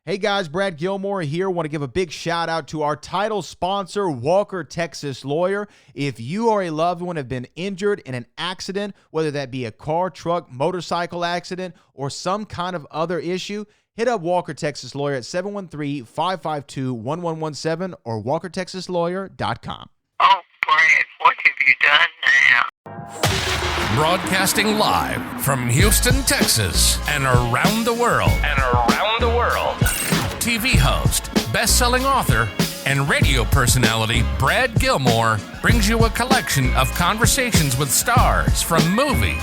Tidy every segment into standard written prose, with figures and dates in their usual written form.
Hey guys, Brad Gilmore here. Want to give a big shout out to our title sponsor, Walker Texas Lawyer. If you or a loved one have been injured in an accident, whether that be a car, truck, motorcycle accident, or some kind of other issue, hit up Walker Texas Lawyer at 713-552-1117 or walkertexaslawyer.com. Oh, Brad, what have you done now? Broadcasting live from Houston, Texas, and around the world. TV host, best-selling author, and radio personality Brad Gilmore brings you a collection of conversations with stars from movies.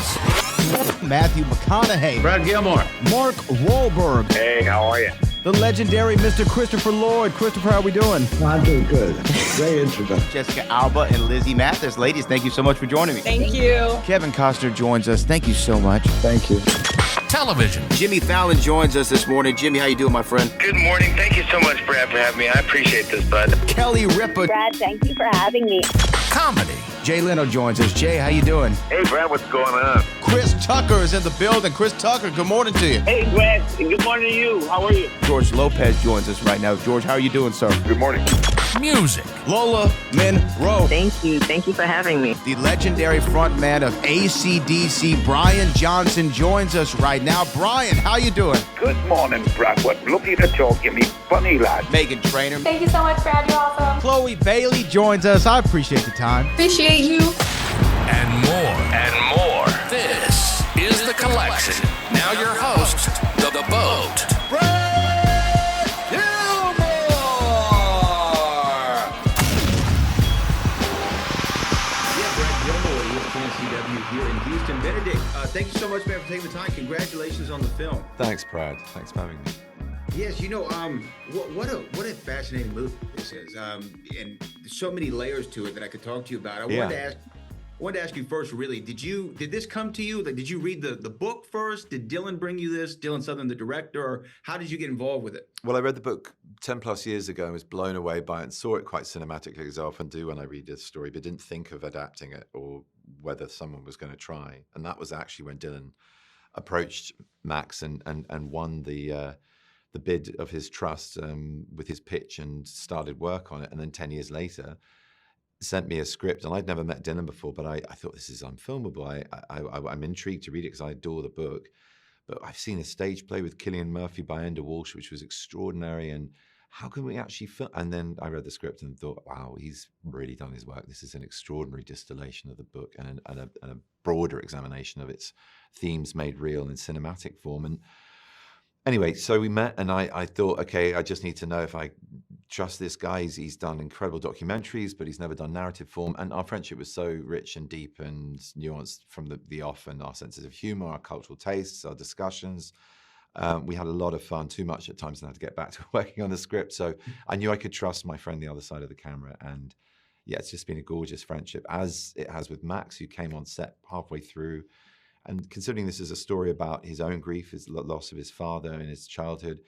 Matthew McConaughey. Brad Gilmore. Mark Wahlberg. Hey, how are you? The legendary Mr. Christopher Lloyd. Christopher, how are we doing? I'm doing good. Great introduction. Jessica Alba and Lizzie Mathis. Ladies, thank you so much for joining me. Thank you. Kevin Costner joins us. Thank you so much. Thank you. Television. Jimmy Fallon joins us this morning. Jimmy, how you doing, my friend? Good morning. Thank you so much, Brad, for having me. I appreciate this, bud. Kelly Ripa. Brad, thank you for having me. Comedy. Jay Leno joins us. Jay, how you doing? Hey, Brad, what's going on? Chris Tucker is in the building. Chris Tucker, good morning to you. Hey, Brad, and good morning to you. How are you? George Lopez joins us right now. George, how are you doing, sir? Good morning. Music. Lola Monroe. Thank you. Thank you for having me. The legendary frontman of AC/DC, Brian Johnson, joins us right now. Brian, how you doing? Good morning, Brad. What lovely to talk. You me funny lad. Megan Trainor. Thank you so much, Brad. You're awesome. Chloe Bailey joins us. I appreciate the time. Appreciate you. And more. This is The Collection. Now your host, The Boat. Brad Gilmore! Yeah, Brad Gilmore, ESPN CW here in Houston. Benedict, thank you so much, man, for taking the time. Congratulations on the film. Thanks, Brad. Thanks for having me. Yes, you know, what a fascinating movie this is, and there's so many layers to it that I could talk to you about. I wanted to ask you first, really, did this come to you? Like, did you read the book first? Did Dylan bring you this? Dylan Southern, the director, or how did you get involved with it? Well, I read the book 10 plus years ago and was blown away by it and saw it quite cinematically, as I often do when I read this story, but didn't think of adapting it or whether someone was going to try. And that was actually when Dylan approached Max and won the bid of his trust with his pitch and started work on it. And then 10 years later, sent me a script, and I'd never met Dylan before, but I thought, this is unfilmable. I'm intrigued to read it because I adore the book. But I've seen a stage play with Cillian Murphy by Enda Walsh, which was extraordinary. And how can we actually film? And then I read the script and thought, wow, he's really done his work. This is an extraordinary distillation of the book and a broader examination of its themes made real in cinematic form. And anyway, so we met, and I thought, okay, I just need to know if I trust this guy. He's done incredible documentaries, but he's never done narrative form. And our friendship was so rich and deep and nuanced from the off, and our senses of humor, our cultural tastes, our discussions. We had a lot of fun, too much at times, and I had to get back to working on the script. So I knew I could trust my friend the other side of the camera. And yeah, it's just been a gorgeous friendship, as it has with Max, who came on set halfway through. And considering this is a story about his own grief, his loss of his father in his childhood,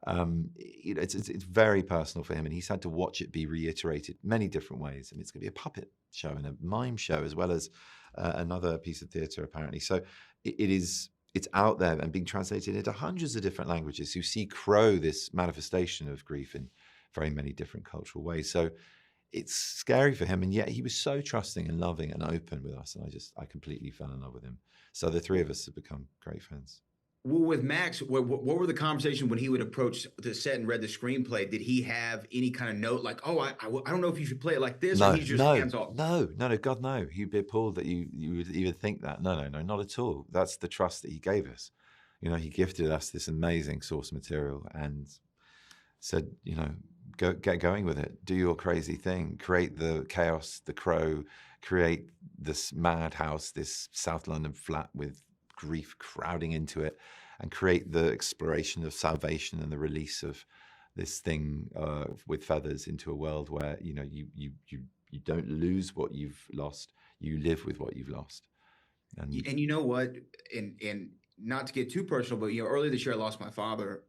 it's very personal for him, and he's had to watch it be reiterated many different ways. I mean, it's going to be a puppet show and a mime show, as well as another piece of theatre, apparently. So it's out there and being translated into hundreds of different languages. You see Crow, this manifestation of grief, in very many different cultural ways. So it's scary for him, and yet he was so trusting and loving and open with us, and I completely fell in love with him. So the three of us have become great friends. Well, with Max, what were the conversations when he would approach the set and read the screenplay? Did he have any kind of note like, oh, I don't know if you should play it like this, or he's just hands off? No, God, no. He'd be appalled that you would even think that. No, not at all. That's the trust that he gave us. You know, he gifted us this amazing source material and said, you know, get going with it. Do your crazy thing. Create the chaos, the Crow. Create this madhouse, this South London flat with grief crowding into it, and create the exploration of salvation and the release of this thing with feathers into a world where, you know, you don't lose what you've lost, you live with what you've lost. And you know what? And not to get too personal, but earlier this year I lost my father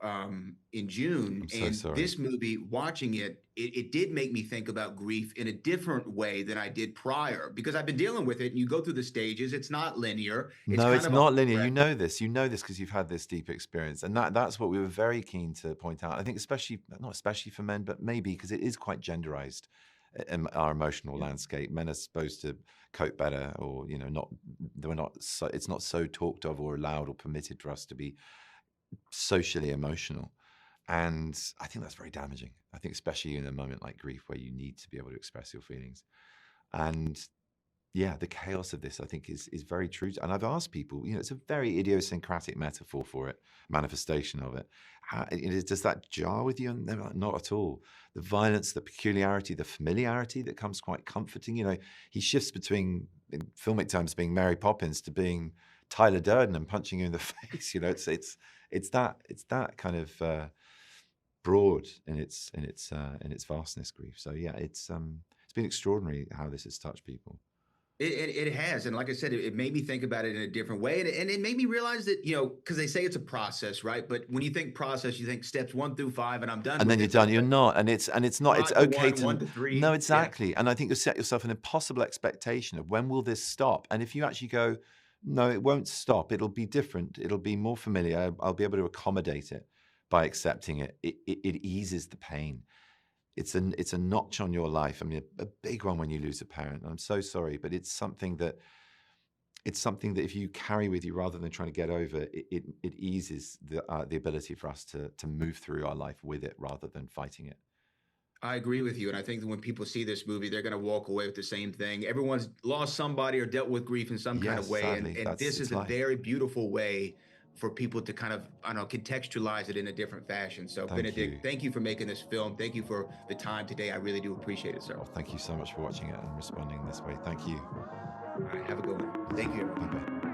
in June, I'm so and sorry. this movie, watching it did make me think about grief in a different way than I did prior, because I've been dealing with it. And you go through the stages; it's not linear. No, Kind it's of not linear. You know this because you've had this deep experience, and that's what we were very keen to point out. I think not especially for men, but maybe because it is quite genderized in our emotional landscape. Men are supposed to cope better, or it's not so talked of or allowed or permitted for us to be socially emotional. And I think that's very damaging. I think especially in a moment like grief where you need to be able to express your feelings. And yeah, the chaos of this, I think, is very true. And I've asked people, it's a very idiosyncratic metaphor for it, manifestation of it. Does that jar with you? And they're like, not at all. The violence, the peculiarity, the familiarity that comes quite comforting. He shifts between, in filmic terms, being Mary Poppins to being Tyler Durden and punching you in the face. It's that kind of broad in its vastness, grief. So yeah, it's been extraordinary how this has touched people. It has. And like I said, it made me think about it in a different way. And it made me realize that, because they say it's a process, right? But when you think process, you think steps 1 through 5 and I'm done. And then you're done. You're not. And it's not, it's okay to 1 to 3. No, exactly. Yeah. And I think you set yourself an impossible expectation of when will this stop? And if you actually go, no, it won't stop. It'll be different. It'll be more familiar. I'll be able to accommodate it by accepting it. It eases the pain. It's a notch on your life. I mean, a big one when you lose a parent. I'm so sorry, but it's something that if you carry with you rather than trying to get over, it eases the ability for us to move through our life with it rather than fighting it. I agree with you. And I think that when people see this movie, they're going to walk away with the same thing. Everyone's lost somebody or dealt with grief in some kind of way. Sadly, and this is a very beautiful way for people to kind of, contextualize it in a different fashion. So Benedict, thank you for making this film. Thank you for the time today. I really do appreciate it, sir. Oh, thank you so much for watching it and responding this way. Thank you. All right, have a good one. Thank you. Bye-bye.